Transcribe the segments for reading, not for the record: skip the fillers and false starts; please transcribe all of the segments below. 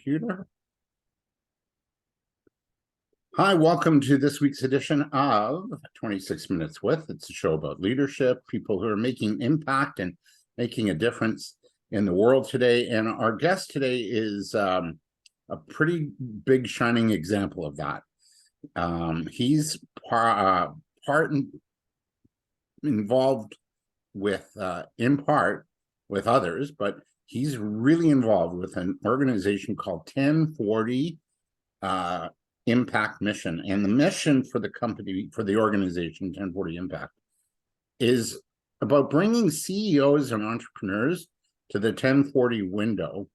computer. Hi, welcome to this week's edition of 26 Minutes With. It's a show about leadership, people who are making impact and making a difference in the world today. And our guest today is a pretty big shining example of that. He's involved with, in part, with others, but he's really involved with an organization called 1040 Impact Mission. And the mission for the company, for the organization, 1040 Impact, is about bringing CEOs and entrepreneurs to the 1040 window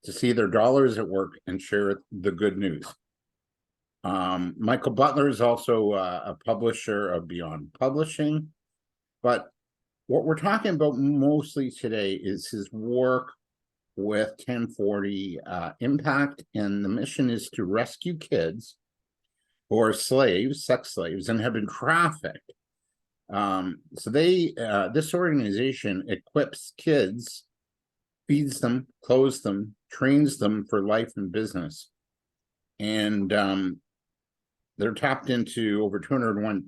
to see their dollars at work and share the good news. Michael Butler is also a publisher of Beyond Publishing, but what we're talking about mostly today is his work with 1040 Impact, and the mission is to rescue kids who are slaves, sex slaves, and have been trafficked. So this organization equips kids, feeds them, clothes them, trains them for life and business. And they're tapped into over 201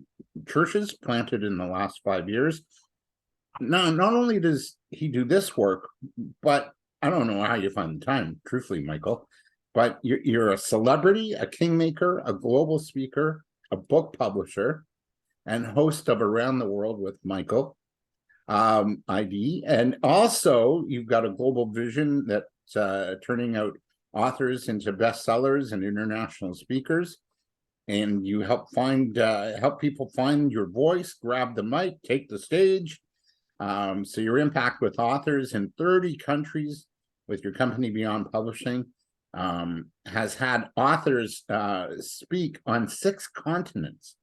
churches planted in the last 5 years. Now, not only does he do this work, but I don't know how you find the time, truthfully, Michael, but you're a celebrity, a kingmaker, a global speaker, a book publisher, and host of Around the World with Michael, ID. And also, you've got a global vision that's turning out authors into bestsellers and international speakers. And you help people find your voice, grab the mic, take the stage. So your impact with authors in 30 countries with your company Beyond Publishing has had authors speak on 6 continents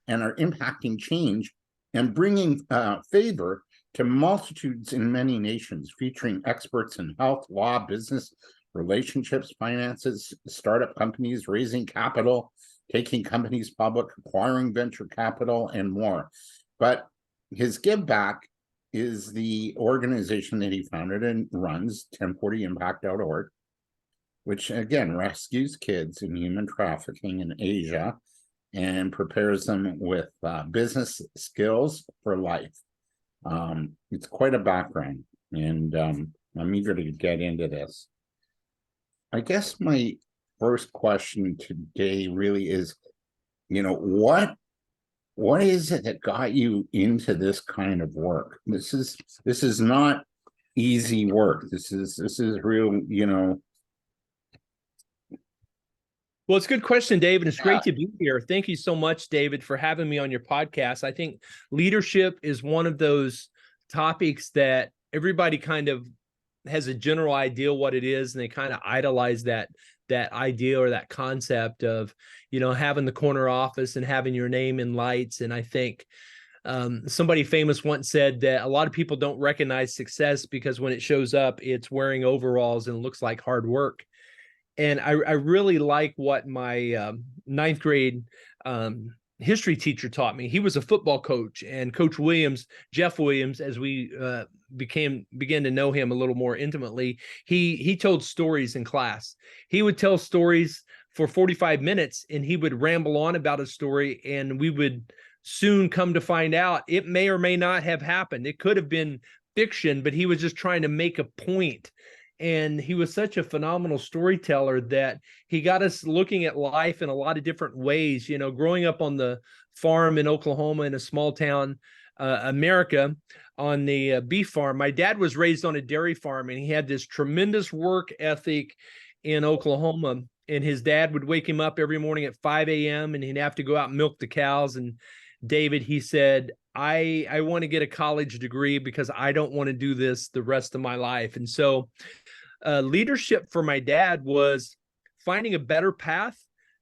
and are impacting change and bringing favor to multitudes in many nations, featuring experts in health, law, business, relationships, finances, startup companies, raising capital, taking companies public, acquiring venture capital, and more. But his give back is the organization that he founded and runs, 1040impact.org, which again rescues kids in human trafficking in Asia and prepares them with business skills for life. It's quite a background, and I'm eager to get into this. I guess my first question today really is, what is it that got you into this kind of work? This is not easy work. This is real, Well, it's a good question, David. It's great to be here. Thank you so much, David, for having me on your podcast. I think leadership is one of those topics that everybody kind of has a general idea what it is, and they kind of idolize that idea or that concept of, having the corner office and having your name in lights. And I think somebody famous once said that a lot of people don't recognize success because when it shows up, it's wearing overalls and looks like hard work. And I really like what my 9th grade history teacher taught me. He was a football coach, and Coach Williams, Jeff Williams, as we began to know him a little more intimately, he told stories in class. He would tell stories for 45 minutes, and he would ramble on about a story, and we would soon come to find out it may or may not have happened. It could have been fiction, but he was just trying to make a point. And he was such a phenomenal storyteller that he got us looking at life in a lot of different ways. Growing up on the farm in Oklahoma, in a small town, America, on the beef farm. My dad was raised on a dairy farm, and he had this tremendous work ethic in Oklahoma. And his dad would wake him up every morning at 5 a.m. and he'd have to go out and milk the cows. And David, he said, I want to get a college degree because I don't want to do this the rest of my life. And so leadership for my dad was finding a better path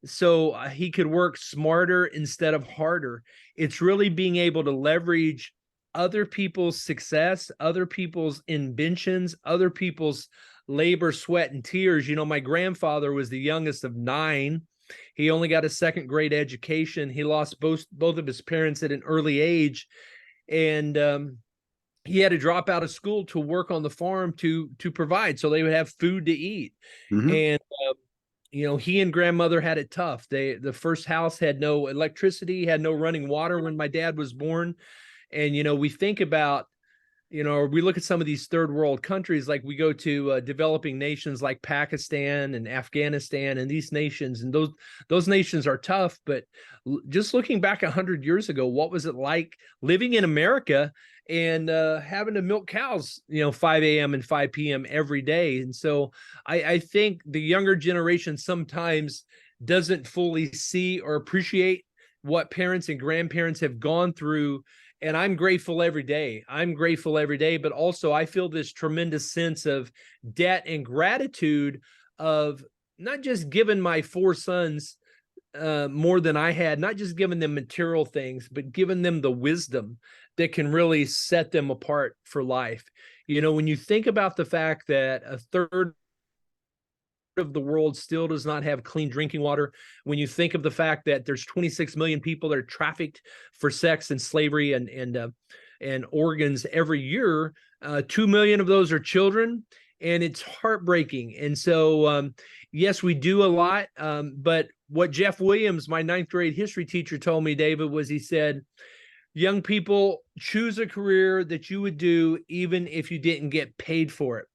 so he could work smarter instead of harder. It's really being able to leverage other people's success, other people's inventions, other people's labor, sweat, and tears. My grandfather was the youngest of 9. He only got a 2nd grade education. He lost both of his parents at an early age. And he had to drop out of school to work on the farm to provide, so they would have food to eat. Mhm. And he and grandmother had it tough. The first house had no electricity, had no running water when my dad was born. And we think about, or we look at some of these third world countries, like we go to developing nations like Pakistan and Afghanistan and these nations, and those nations are tough. But just looking back 100 years ago, what was it like living in America and having to milk cows 5 a.m. and 5 p.m. every day? And so I think the younger generation sometimes doesn't fully see or appreciate what parents and grandparents have gone through. And I'm grateful every day. I'm grateful every day, but also I feel this tremendous sense of debt and gratitude of not just giving my four sons more than I had, not just giving them material things, but giving them the wisdom that can really set them apart for life. When you think about the fact that a third of the world still does not have clean drinking water, when you think of the fact that there's 26 million people that are trafficked for sex and slavery and organs every year, 2 million of those are children, and it's heartbreaking. And so yes, we do a lot, but what Jeff Williams, my ninth grade history teacher, told me, David, was he said, young people, choose a career that you would do even if you didn't get paid for it.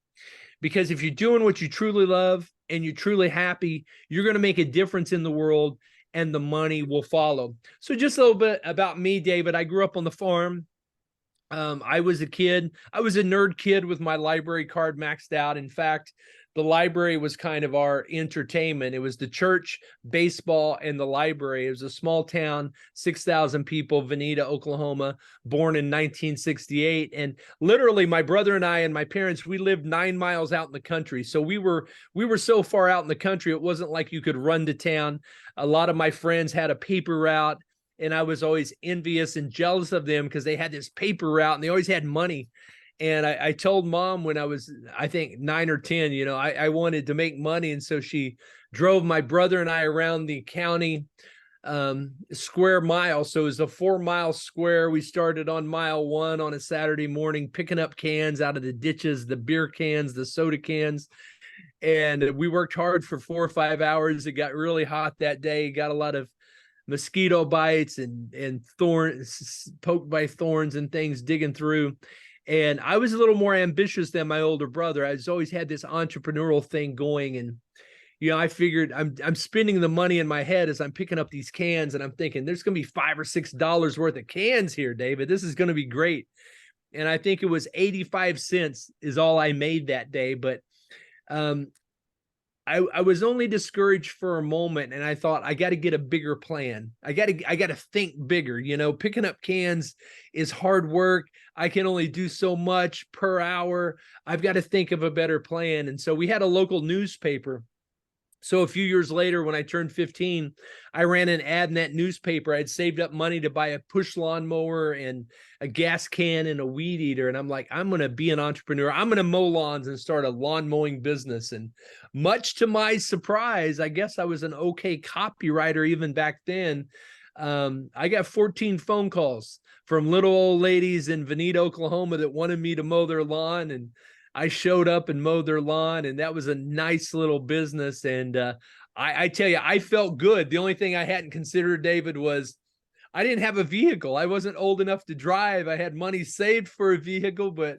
Because if you're doing what you truly love and you're truly happy, you're going to make a difference in the world, and the money will follow. So just a little bit about me, David. I grew up on the farm. I was a kid. I was a nerd kid with my library card maxed out. In fact, the library was kind of our entertainment. It was the church, baseball, and the library. It was a small town, 6,000 people, Veneta, Oklahoma, born in 1968. And literally my brother and I and my parents, we lived 9 miles out in the country. So we were so far out in the country, it wasn't like you could run to town. A lot of my friends had a paper route, and I was always envious and jealous of them because they had this paper route and they always had money. And I told mom when I was, I think 9 or 10, I wanted to make money. And so she drove my brother and I around the county square mile. So it was a 4-mile square. We started on mile 1 on a Saturday morning, picking up cans out of the ditches, the beer cans, the soda cans. And we worked hard for 4 or 5 hours. It got really hot that day. Got a lot of mosquito bites and thorns, poked by thorns and things digging through. And I was a little more ambitious than my older brother. I always had this entrepreneurial thing going. And, I figured I'm spending the money in my head as I'm picking up these cans, and I'm thinking there's going to be $5 or $6 worth of cans here, David. This is going to be great. And I think it was 85 cents is all I made that day. But I was only discouraged for a moment, and I thought, I got to get a bigger plan. I got to think bigger. Picking up cans is hard work. I can only do so much per hour. I've got to think of a better plan. And so we had a local newspaper. So a few years later, when I turned 15, I ran an ad in that newspaper. I'd saved up money to buy a push lawnmower and a gas can and a weed eater. And I'm like, I'm going to be an entrepreneur. I'm going to mow lawns and start a lawn mowing business. And much to my surprise, I guess I was an okay copywriter even back then. I got 14 phone calls from little old ladies in Veneta, Oklahoma that wanted me to mow their lawn. And I showed up and mowed their lawn, and that was a nice little business. And I tell you, I felt good. The only thing I hadn't considered, David, was I didn't have a vehicle. I wasn't old enough to drive. I had money saved for a vehicle, but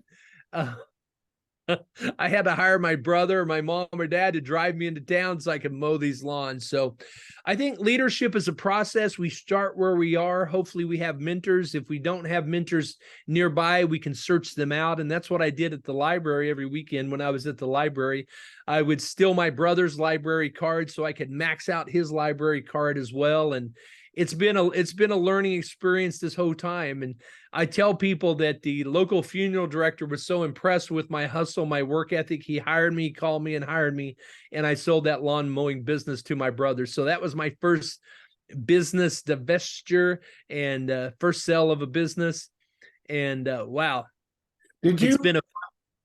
I had to hire my brother or my mom or dad to drive me into town so I could mow these lawns. So I think leadership is a process. We start where we are. Hopefully we have mentors. If we don't have mentors nearby, we can search them out. And that's what I did at the library every weekend. When I was at the library, I would steal my brother's library card so I could max out his library card as well. And it's been a learning experience this whole time. And I tell people that the local funeral director was so impressed with my hustle, my work ethic. He hired me, called me and hired me. And I sold that lawn mowing business to my brother. So that was my first business divestiture and first sale of a business. And wow, it's been a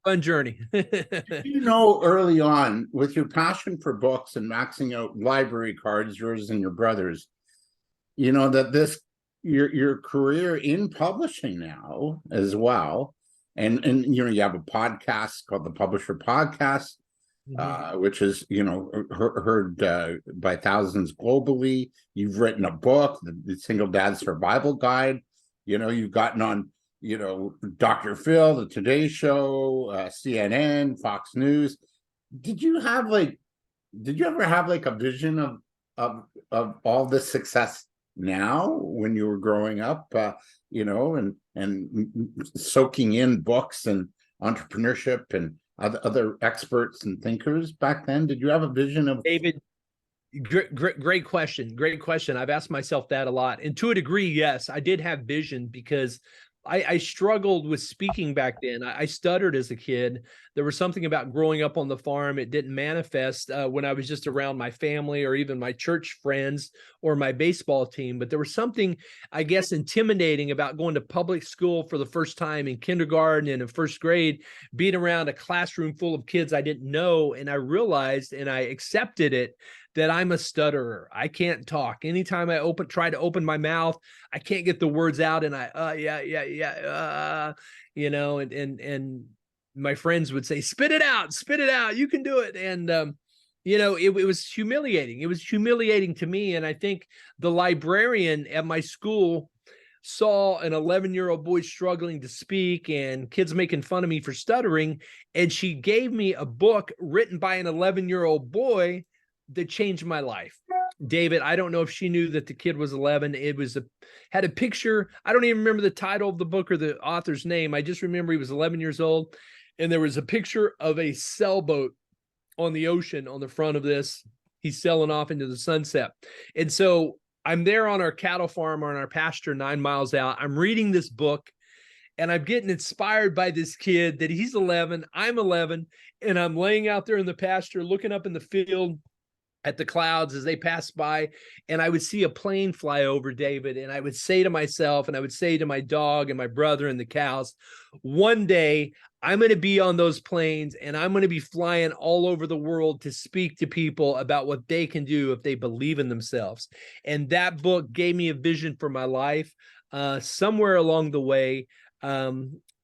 fun journey. Early on, with your passion for books and maxing out library cards, yours and your brother's, that this your career in publishing now as well and you have a podcast called the Publisher Podcast, which is heard by thousands globally. You've written a book, the Single Dad Survival Guide. You've gotten on Dr. Phil, the Today Show, CNN, Fox News. Did you ever have like a vision of all this success now when you were growing up, and soaking in books and entrepreneurship and other experts and thinkers back then? Did you have a vision of David? Great question. Great question. I've asked myself that a lot. And to a degree, yes, I did have vision because I struggled with speaking back then. I stuttered as a kid. There was something about growing up on the farm. It didn't manifest when I was just around my family or even my church friends or my baseball team. But there was something, I guess, intimidating about going to public school for the first time in kindergarten and in first grade, being around a classroom full of kids I didn't know. And I realized and I accepted it that I'm a stutterer. I can't talk. Anytime I try to open my mouth, I can't get the words out, and and my friends would say, spit it out, you can do it. And it was humiliating. It was humiliating to me. And I think the librarian at my school saw an 11-year-old boy struggling to speak and kids making fun of me for stuttering. And she gave me a book written by an 11-year-old boy that changed my life. David, I don't know if she knew that the kid was 11. It had a picture. I don't even remember the title of the book or the author's name. I just remember he was 11 years old. And there was a picture of a sailboat on the ocean on the front of this. He's sailing off into the sunset. And so I'm there on our cattle farm, on our pasture 9 miles out. I'm reading this book and I'm getting inspired by this kid that he's 11, I'm 11, and I'm laying out there in the pasture looking up in the field at the clouds as they pass by, and I would see a plane fly over, David, and I would say to myself, and I would say to my dog and my brother and the cows, one day I'm going to be on those planes and I'm going to be flying all over the world to speak to people about what they can do if they believe in themselves. And that book gave me a vision for my life. Somewhere along the way,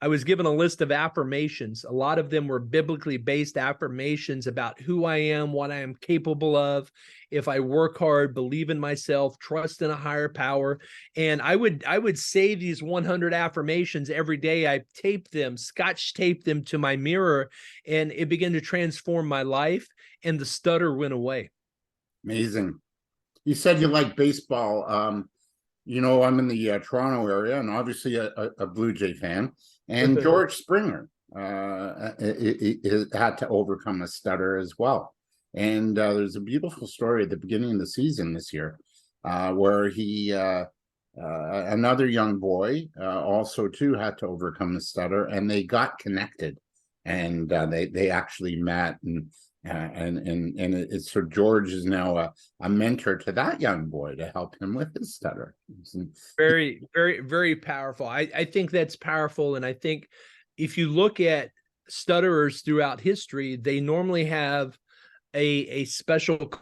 I was given a list of affirmations. A lot of them were biblically based affirmations about who I am, what I am capable of. If I work hard, believe in myself, trust in a higher power. And I would say these 100 affirmations every day. I taped them, scotch taped them to my mirror, and it began to transform my life, and the stutter went away. Amazing. You said you like baseball. I'm in the Toronto area and obviously a Blue Jay fan. And George Springer it had to overcome a stutter as well. And there's a beautiful story at the beginning of the season this year where he, another young boy, also too had to overcome the stutter, and they got connected, and they actually met, and it's so George is now a mentor to that young boy to help him with his stutter. Very, very, very powerful. I think that's powerful. And I think if you look at stutterers throughout history, they normally have a special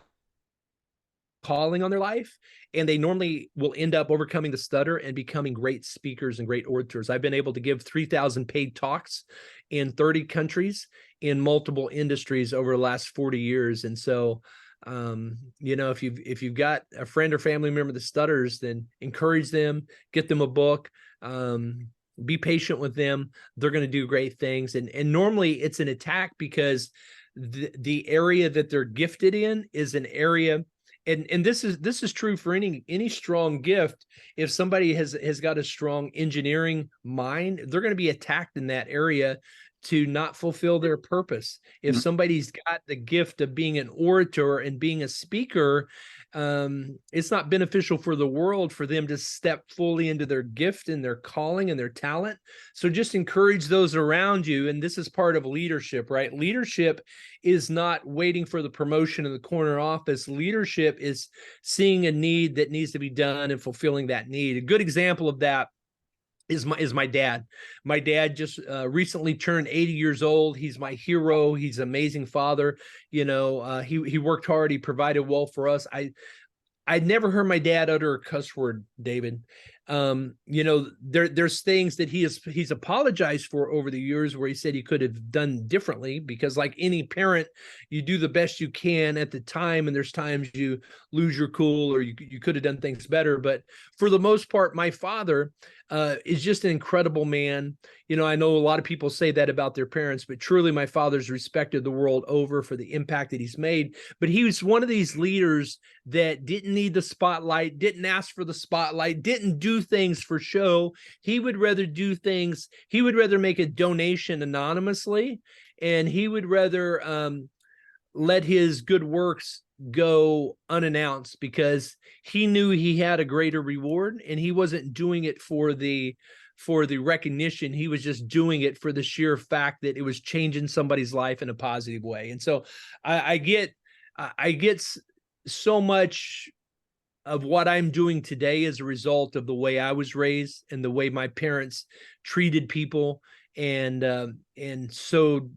calling on their life, and they normally will end up overcoming the stutter and becoming great speakers and great orators. I've been able to give 3,000 paid talks in 30 countries in multiple industries over the last 40 years. And so, if you've got a friend or family member that stutters, then encourage them, get them a book, be patient with them. They're going to do great things. And normally it's an attack because the area that they're gifted in is an area. And this is true for any strong gift. If somebody has got a strong engineering mind, they're going to be attacked in that area to not fulfill their purpose. If somebody's got the gift of being an orator and being a speaker, it's not beneficial for the world for them to step fully into their gift and their calling and their talent. So just encourage those around you. And this is part of leadership, right? Leadership is not waiting for the promotion in the corner office. Leadership is seeing a need that needs to be done and fulfilling that need. A good example of that is my dad. My dad just recently turned 80 years old. He's my hero. He's an amazing father. He worked hard. He provided well for us. I'd never heard my dad utter a cuss word, David. There's things that he's apologized for over the years where he said he could have done differently, because like any parent, you do the best you can at the time, and there's times you lose your cool, or you could have done things better. But for the most part, my father is just an incredible man. I know a lot of people say that about their parents, but truly my father's respected the world over for the impact that he's made. But he was one of these leaders that didn't need the spotlight, didn't ask for the spotlight, didn't do things for show. He would rather make a donation anonymously, and he would rather let his good works go unannounced, because he knew he had a greater reward, and he wasn't doing it for the recognition. He was just doing it for the sheer fact that it was changing somebody's life in a positive way. And so I get so much of what I'm doing today as a result of the way I was raised and the way my parents treated people, and sowed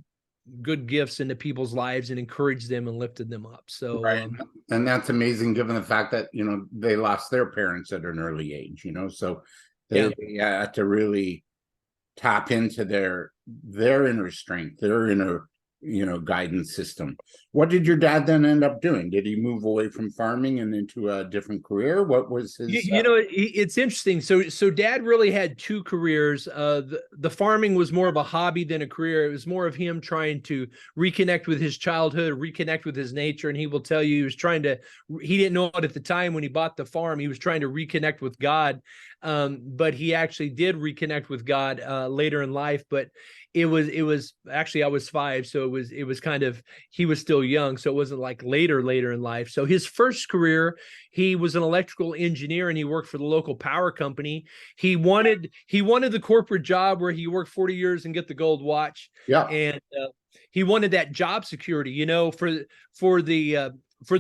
good gifts into people's lives and encouraged them and lifted them up. So, right. And that's amazing, given the fact that, they lost their parents at an early age, so they had to really tap into their inner strength, their inner, guidance system. What did your dad then end up doing? Did he move away from farming and into a different career? What was his? It's interesting. So dad really had two careers. The farming was more of a hobby than a career. It was more of him trying to reconnect with his childhood, reconnect with his nature. And he will tell you, he didn't know it at the time when he bought the farm. He was trying to reconnect with God. But he actually did reconnect with God later in life. But it was actually, I was 5, so it was kind of, he was still young, so it wasn't like later in life. So his first career, he was an electrical engineer, and he worked for the local power company. He wanted the corporate job where he worked 40 years and get the gold watch. Yeah. And he wanted that job security, for the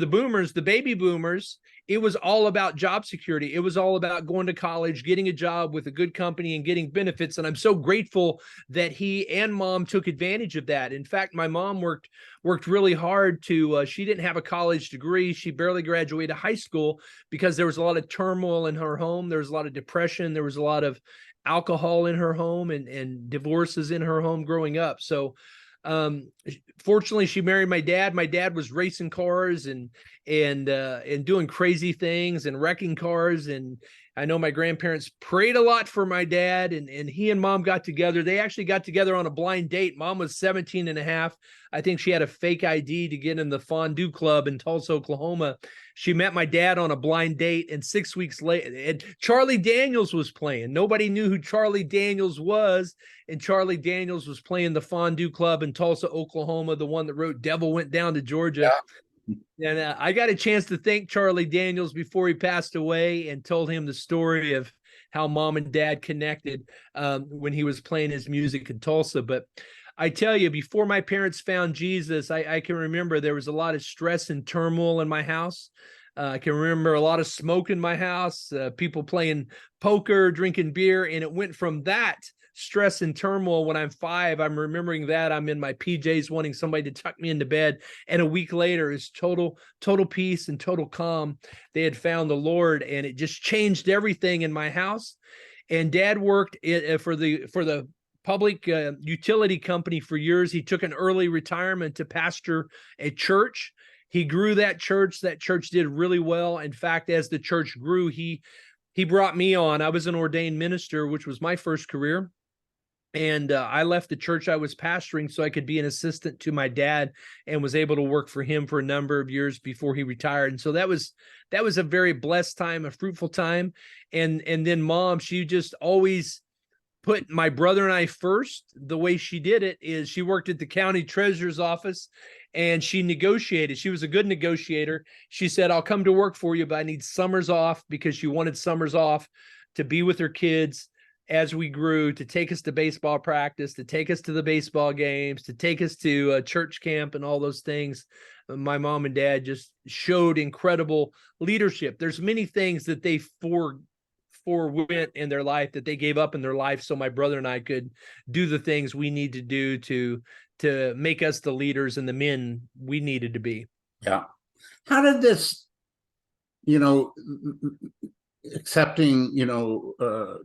boomers, the baby boomers. It was all about job security. It was all about going to college, getting a job with a good company, and getting benefits. And I'm so grateful that he and mom took advantage of that. In fact, my mom worked really hard she didn't have a college degree. She barely graduated high school because there was a lot of turmoil in her home. There was a lot of depression. There was a lot of alcohol in her home, and divorces in her home growing up. So fortunately, she married my dad. My dad was racing cars and doing crazy things and wrecking cars. And I know my grandparents prayed a lot for my dad, and he and mom got together. They actually got together on a blind date. Mom was 17 and a half. I think she had a fake ID to get in the fondue club in Tulsa, Oklahoma. She met my dad on a blind date, and 6 weeks later, and Charlie Daniels was playing. Nobody knew who Charlie Daniels was, and Charlie Daniels was playing the fondue club in Tulsa, Oklahoma, the one that wrote "Devil Went Down to Georgia." Yeah. And I got a chance to thank Charlie Daniels before he passed away, and told him the story of how mom and dad connected when he was playing his music in Tulsa. But I tell you, before my parents found Jesus, I can remember there was a lot of stress and turmoil in my house. I can remember a lot of smoke in my house, people playing poker, drinking beer, and it went from that stress and turmoil. When I'm 5, I'm remembering that I'm in my PJs wanting somebody to tuck me into bed, and a week later is total peace and total calm. They had found the Lord, and it just changed everything in my house. And dad worked for the public utility company for years. He took an early retirement to pastor a church. He grew that church. That church did really well. In fact, as the church grew, he brought me on. I was an ordained minister, which was my first career. And I left the church I was pastoring so I could be an assistant to my dad, and was able to work for him for a number of years before he retired. And so that was a very blessed time, a fruitful time. And then mom, she just always put my brother and I first. The way she did it is she worked at the county treasurer's office, and she negotiated. She was a good negotiator. She said, "I'll come to work for you, but I need summers off," because she wanted summers off to be with her kids as we grew, to take us to baseball practice, to take us to the baseball games, to take us to church camp and all those things. My mom and dad just showed incredible leadership. There's many things that they forwent in their life, that they gave up in their life, so my brother and I could do the things we need to do to make us the leaders and the men we needed to be. Yeah. How did this, you know, accepting,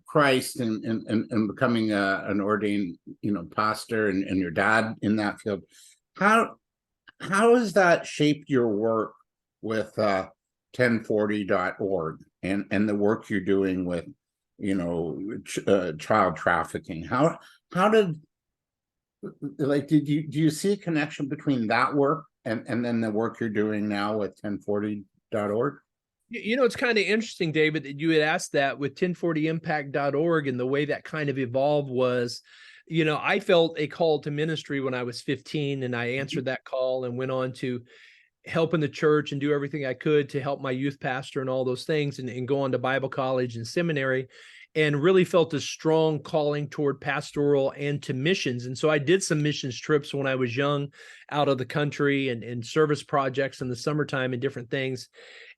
Christ and becoming an ordained, pastor, and your dad in that field. How how has that shaped your work with 1040.org and the work you're doing with, child trafficking? How did, like, do you see a connection between that work and then the work you're doing now with 1040.org? It's kind of interesting, David, that you had asked that with 1040impact.org, and the way that kind of evolved was, I felt a call to ministry when I was 15, and I answered that call and went on to help in the church and do everything I could to help my youth pastor and all those things, and go on to Bible college and seminary, and really felt a strong calling toward pastoral and to missions. And so I did some missions trips when I was young out of the country, and service projects in the summertime and different things.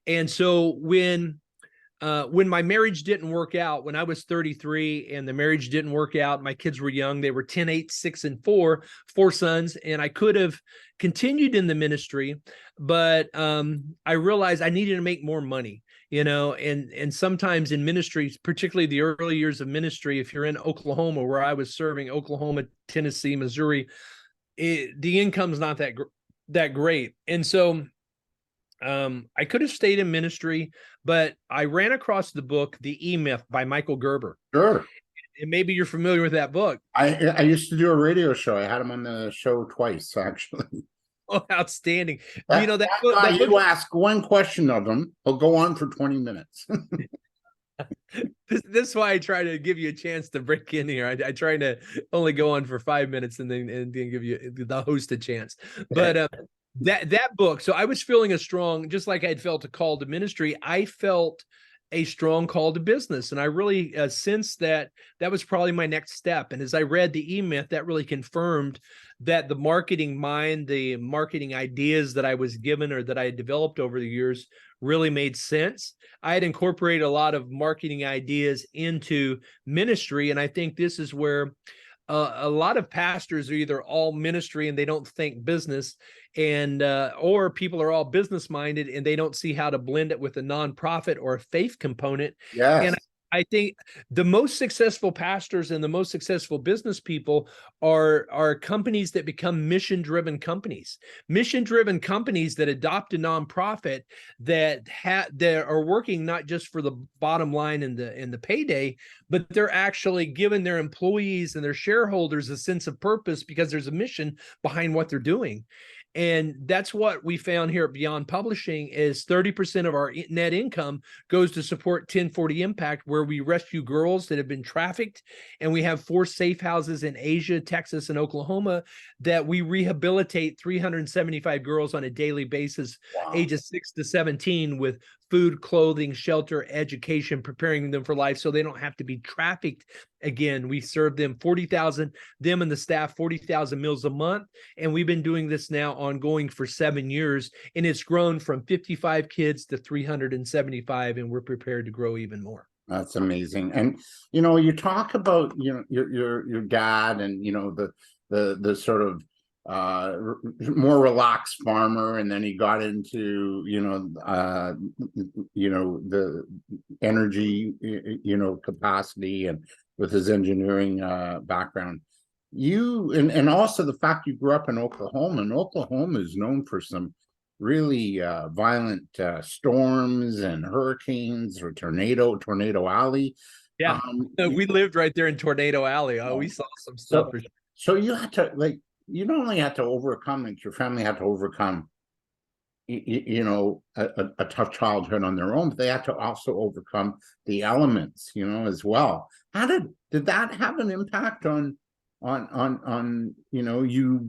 And so when my marriage didn't work out, when I was 33 and the marriage didn't work out, my kids were young. They were 10, 8, 6, and 4 sons. And I could have continued in the ministry, but I realized I needed to make more money, and sometimes in ministries, particularly the early years of ministry, if you're in Oklahoma, where I was serving, Oklahoma, Tennessee, Missouri, the income's not that great. And so I could have stayed in ministry, but I ran across the book, The E-Myth by Michael Gerber. Sure. And maybe you're familiar with that book. I used to do a radio show. I had him on the show twice, actually. Oh, outstanding. That Book, guy, you ask one question of him, he'll go on for 20 minutes. This is why I try to give you a chance to break in here. I try to only go on for 5 minutes and then give you the host a chance. But that book, so I was feeling a strong, just like I'd felt a call to ministry, I felt a strong call to business. And I really sensed that was probably my next step. And as I read the E-Myth, that really confirmed that the marketing mind, the marketing ideas that I was given or that I had developed over the years really made sense. I had incorporated a lot of marketing ideas into ministry. And I think this is where a lot of pastors are either all ministry and they don't think business, and or people are all business minded and they don't see how to blend it with a nonprofit or a faith component. Yes. And I think the most successful pastors and the most successful business people are companies that become mission-driven companies. Mission-driven companies that adopt a nonprofit that are working not just for the bottom line and the payday, but they're actually giving their employees and their shareholders a sense of purpose because there's a mission behind what they're doing. And that's what we found here at Beyond Publishing is 30% of our net income goes to support 1040 Impact, where we rescue girls that have been trafficked. And we have 4 safe houses in Asia, Texas, and Oklahoma that we rehabilitate 375 girls on a daily basis, Wow. ages 6 to 17, with food, clothing, shelter, education, preparing them for life so they don't have to be trafficked again. We serve them 40,000, them and the staff 40,000 meals a month. And we've been doing this now ongoing for 7 years. And it's grown from 55 kids to 375. And we're prepared to grow even more. That's amazing. And, you talk about, your dad and, the sort of more relaxed farmer, and then he got into the energy capacity, and with his engineering background, and also the fact you grew up in Oklahoma, and Oklahoma is known for some really violent storms and hurricanes, or Tornado Alley. Yeah, we lived right there in Tornado Alley. We saw some stuff. So you had to, like, you not only had to overcome, like, your family had to overcome, a tough childhood on their own, but they had to also overcome the elements, as well. How did that have an impact on you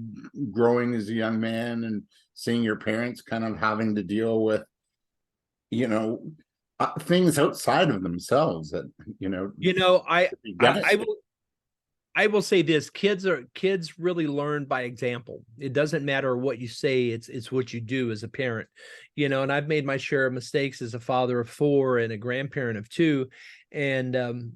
growing as a young man and seeing your parents kind of having to deal with, things outside of themselves that, I will say this: kids really learn by example. It doesn't matter what you say; it's what you do as a parent, And I've made my share of mistakes as a father of 4 and a grandparent of 2, and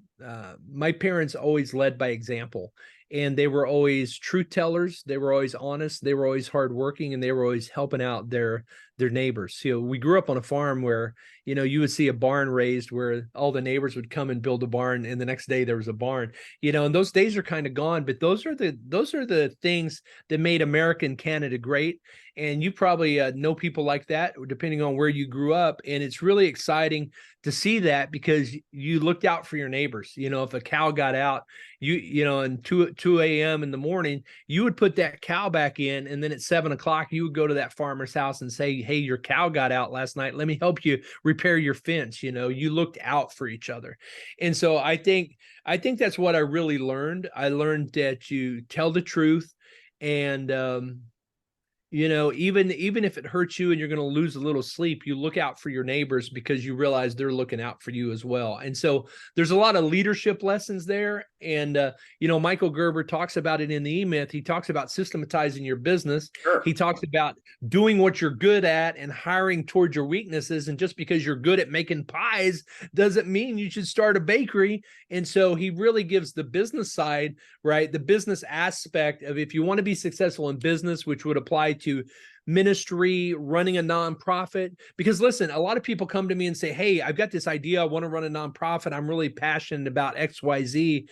my parents always led by example, and they were always truth tellers. They were always honest. They were always hardworking, and they were always helping out their their neighbors. We grew up on a farm where, you would see a barn raised where all the neighbors would come and build a barn, and the next day there was a barn, and those days are kind of gone, but those are the things that made America and Canada great. And you probably know people like that, depending on where you grew up. And it's really exciting to see that, because you looked out for your neighbors. If a cow got out, and 2 a.m. in the morning, you would put that cow back in, and then at 7 o'clock, you would go to that farmer's house and say, hey, your cow got out last night. Let me help you repair your fence. You looked out for each other. And so I think that's what I really learned. I learned that you tell the truth, and even if it hurts you and you're going to lose a little sleep, you look out for your neighbors, because you realize they're looking out for you as well. And so there's a lot of leadership lessons there. And, Michael Gerber talks about it in the E-Myth. He talks about systematizing your business. Sure. He talks about doing what you're good at and hiring towards your weaknesses. And just because you're good at making pies doesn't mean you should start a bakery. And so he really gives the business side, right? The business aspect of, if you want to be successful in business, which would apply to ministry, running a nonprofit. Because listen, a lot of people come to me and say, hey, I've got this idea. I want to run a nonprofit. I'm really passionate about XYZ.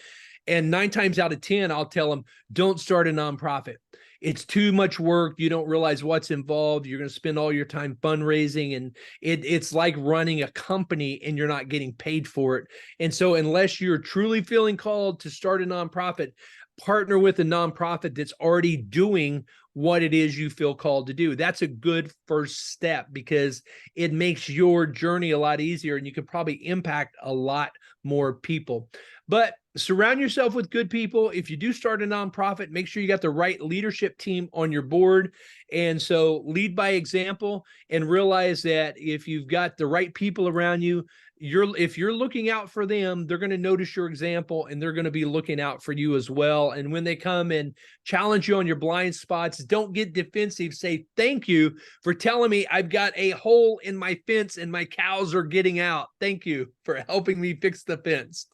And 9 times out of 10, I'll tell them, don't start a nonprofit. It's too much work. You don't realize what's involved. You're going to spend all your time fundraising, and it's like running a company and you're not getting paid for it. And so unless you're truly feeling called to start a nonprofit, partner with a nonprofit that's already doing what it is you feel called to do. That's a good first step, because it makes your journey a lot easier, and you can probably impact a lot more people. But surround yourself with good people. If you do start a nonprofit, make sure you got the right leadership team on your board. And so lead by example, and realize that if you've got the right people around you, if you're looking out for them, they're going to notice your example, and they're going to be looking out for you as well. And when they come and challenge you on your blind spots, don't get defensive. Say, thank you for telling me I've got a hole in my fence and my cows are getting out. Thank you for helping me fix the fence.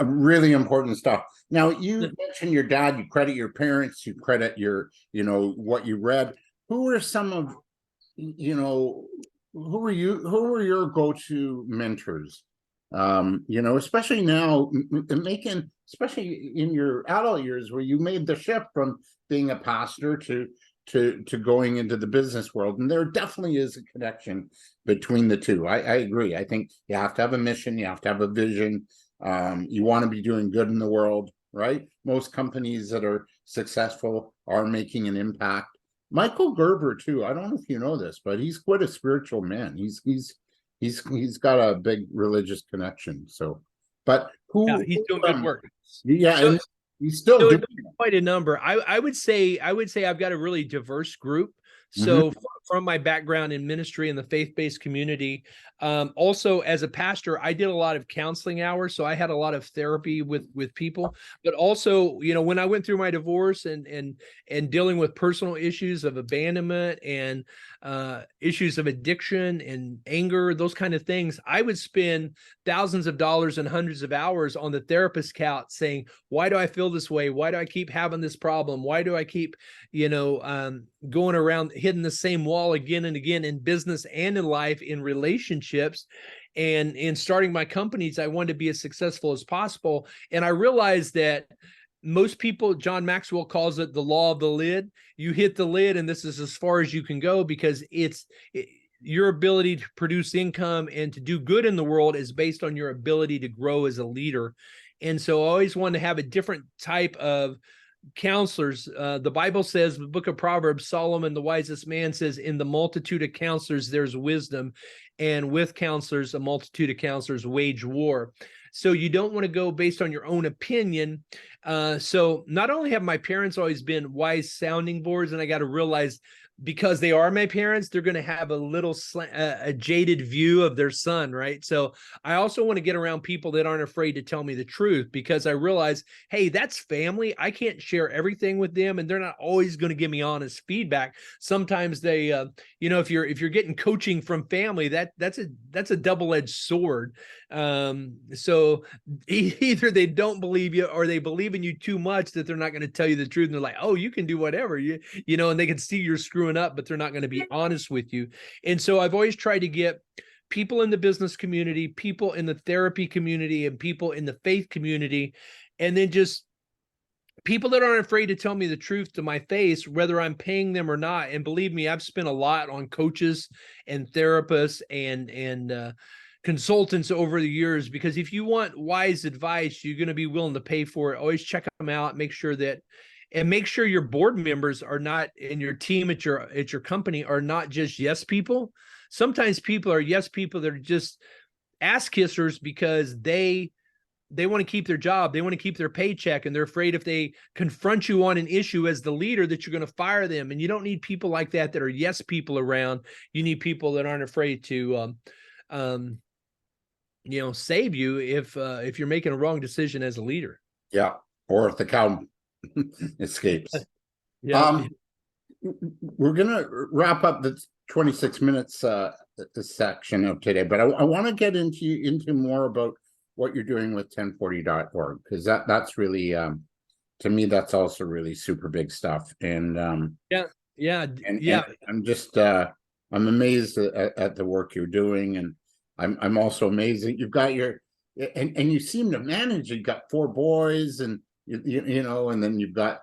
Really important stuff. Now, you mentioned your dad, you credit your parents, you credit your, what you read. Who are some of, who are your go-to mentors? Especially now, especially in your adult years, where you made the shift from being a pastor to going into the business world. And there definitely is a connection between the two. I agree. I think you have to have a mission, you have to have a vision. You want to be doing good in the world, right? Most companies that are successful are making an impact. Michael Gerber too. I don't know if you know this, but he's quite a spiritual man. He's got a big religious connection. So, but he's doing good work. Yeah, and he's still doing quite a number. I would say I've got a really diverse group. So from my background in ministry and the faith-based community, also as a pastor, I did a lot of counseling hours. So I had a lot of therapy with people, but also, when I went through my divorce and dealing with personal issues of abandonment and issues of addiction and anger, those kind of things, I would spend thousands of dollars and hundreds of hours on the therapist couch saying, why do I feel this way? Why do I keep having this problem? Why do I keep, going around hitting the same wall again and again in business and in life, in relationships? And in starting my companies, I wanted to be as successful as possible. And I realized that most people, John Maxwell calls it the law of the lid. You hit the lid, and this is as far as you can go, because your ability to produce income and to do good in the world is based on your ability to grow as a leader. And so I always wanted to have a different type of counselors. The Bible says, the book of Proverbs, Solomon, the wisest man, says, in the multitude of counselors, there's wisdom. And with counselors, a multitude of counselors wage war. So you don't want to go based on your own opinion. So not only have my parents always been wise sounding boards, and I got to realize, because they are my parents, they're going to have a jaded view of their son, right? So I also want to get around people that aren't afraid to tell me the truth, because I realize, hey, that's family. I can't share everything with them, and they're not always going to give me honest feedback. Sometimes they, if you're getting coaching from family, that's a that's a double-edged sword. So either they don't believe you, or they believe in you too much that they're not going to tell you the truth. And they're like, oh, you can do whatever, you know, and they can see you're screwing up, but they're not going to be honest with you. And so I've always tried to get people in the business community, people in the therapy community, and people in the faith community, and then just people that aren't afraid to tell me the truth to my face, whether I'm paying them or not. And believe me, I've spent a lot on coaches and therapists and consultants over the years, because if you want wise advice, you're going to be willing to pay for it. Always check them out. Make sure your board members are not, and your team at your company are not just yes people. Sometimes people are yes people that are just ass kissers because they want to keep their job. They want to keep their paycheck, and they're afraid if they confront you on an issue as the leader that you're going to fire them. And you don't need people like that are yes people around. You need people that aren't afraid to, save you if you're making a wrong decision as a leader. Yeah. Or if the cow escapes. Yeah. We're going to wrap up the 26 minutes this section of today, but I want to get into more about what you're doing with 1040.org, because that's really to me, that's also really super big stuff. And I'm just I'm amazed at the work you're doing, and I'm also amazed that you've got and you seem to manage. You've got 4 boys, and you know, and then you've got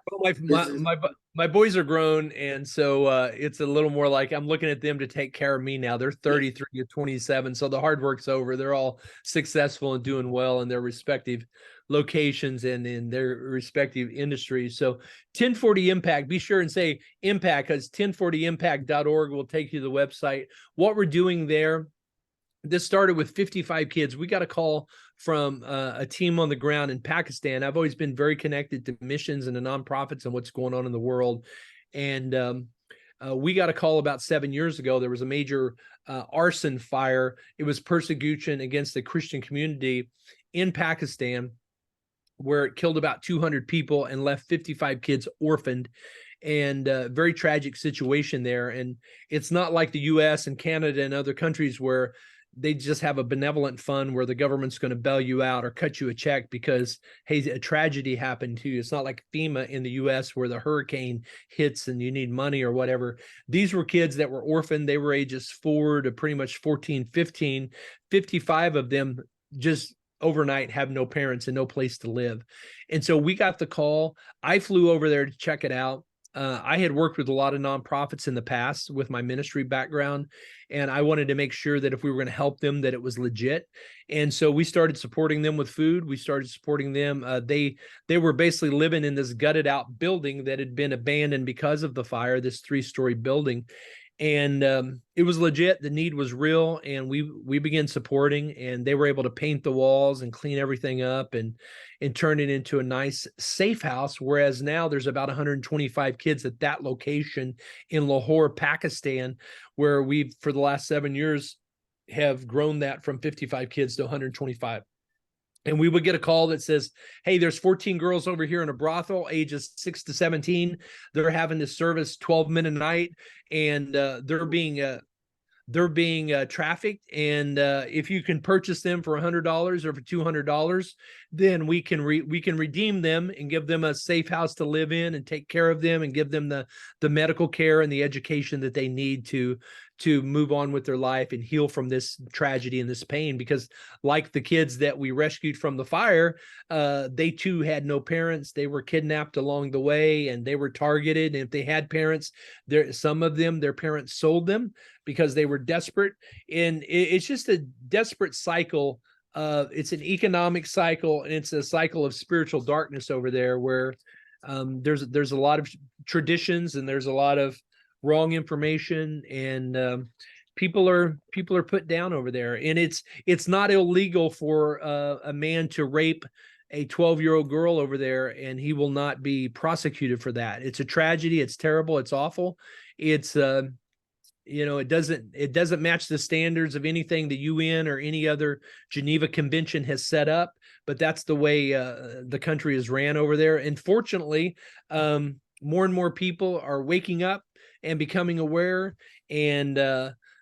my boys are grown, and so it's a little more like I'm looking at them to take care of me now. They're 33 to 27, so the hard work's over. They're all successful and doing well in their respective locations and in their respective industries. So 1040 Impact, be sure and say Impact, because 1040impact.org will take you to the website. What we're doing there, this started with 55 kids. We got a call from a team on the ground in Pakistan. I've always been very connected to missions and the nonprofits and what's going on in the world. And we got a call about 7 years ago. There was a major arson fire. It was persecution against the Christian community in Pakistan, where it killed about 200 people and left 55 kids orphaned. And very tragic situation there. And it's not like the US and Canada and other countries where they just have a benevolent fund where the government's going to bail you out or cut you a check because, hey, a tragedy happened to you. It's not like FEMA in the US where the hurricane hits and you need money or whatever. These were kids that were orphaned. They were ages 4 to pretty much 14, 15. 55 of them just overnight have no parents and no place to live. And so we got the call. I flew over there to check it out. I had worked with a lot of nonprofits in the past with my ministry background, and I wanted to make sure that if we were going to help them, that it was legit. And so we started supporting them with food. We started supporting them. They were basically living in this gutted out building that had been abandoned because of the fire, this 3-story building. And it was legit. The need was real, and we began supporting, and they were able to paint the walls and clean everything up and turn it into a nice, safe house. Whereas now there's about 125 kids at that location in Lahore, Pakistan, where we've, for the last 7 years, have grown that from 55 kids to 125. And we would get a call that says, hey, there's 14 girls over here in a brothel, ages 6 to 17. They're having to service 12 men a night, and they're being trafficked. And if you can purchase them for $100 or for $200, then we can redeem them and give them a safe house to live in and take care of them and give them the medical care and the education that they need to move on with their life and heal from this tragedy and this pain. Because like the kids that we rescued from the fire, they too had no parents. They were kidnapped along the way, and they were targeted. And if they had parents, some of them, their parents sold them because they were desperate. And it's just a desperate cycle. It's an economic cycle, and it's a cycle of spiritual darkness over there, where there's a lot of traditions and there's a lot of wrong information, and people are put down over there. And it's not illegal for a man to rape a 12-year-old girl over there, and he will not be prosecuted for that. It's a tragedy. It's terrible. It's awful. It's it doesn't match the standards of anything the UN or any other Geneva Convention has set up, but that's the way the country is ran over there. And fortunately, more and more people are waking up and becoming aware, and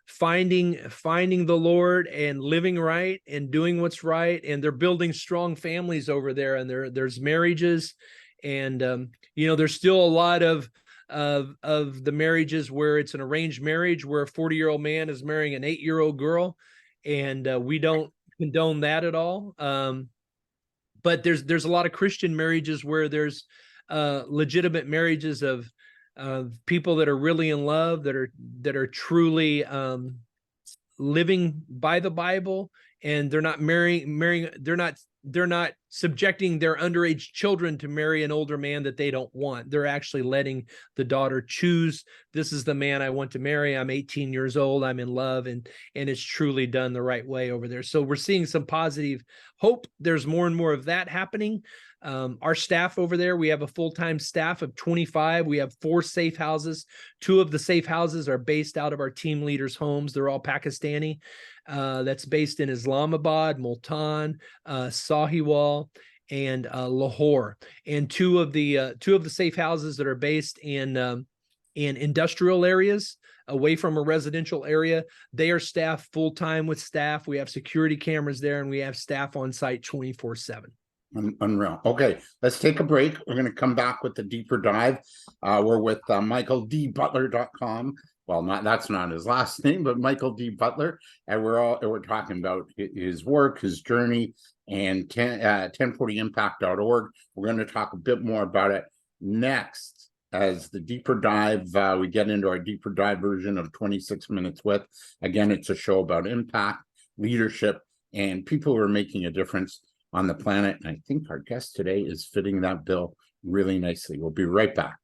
finding the Lord and living right and doing what's right, and they're building strong families over there, and there's marriages, and there's still a lot of the marriages where it's an arranged marriage, where a 40-year-old man is marrying an 8-year-old girl, and we don't condone that at all. But there's a lot of Christian marriages where there's legitimate marriages of people that are really in love, that are truly living by the Bible, and they're not marrying they're not subjecting their underage children to marry an older man that they don't want. They're actually letting the daughter choose, this is the man I want to marry. I'm 18 years old. I'm in love, and it's truly done the right way over there. So we're seeing some positive hope. There's more and more of that happening. Our staff over there, we have a full-time staff of 25. We have 4 safe houses. 2 of the safe houses are based out of our team leaders' homes. They're all Pakistani. That's based in Islamabad, Multan, Sahiwal, and Lahore. And two of the safe houses that are based in industrial areas, away from a residential area, they are staffed full-time with staff. We have security cameras there, and we have staff on site 24/7. Unreal. Okay, let's take a break. We're going to come back with a deeper dive. We're with MichaelDButler.com. Well, that's not his last name, but Michael D. Butler, and we're talking about his work, his journey, and 1040impact.org. We're going to talk a bit more about it next as the deeper dive. We get into our deeper dive version of 26 Minutes With. Again, it's a show about impact, leadership, and people who are making a difference on the planet. And I think our guest today is fitting that bill really nicely. We'll be right back.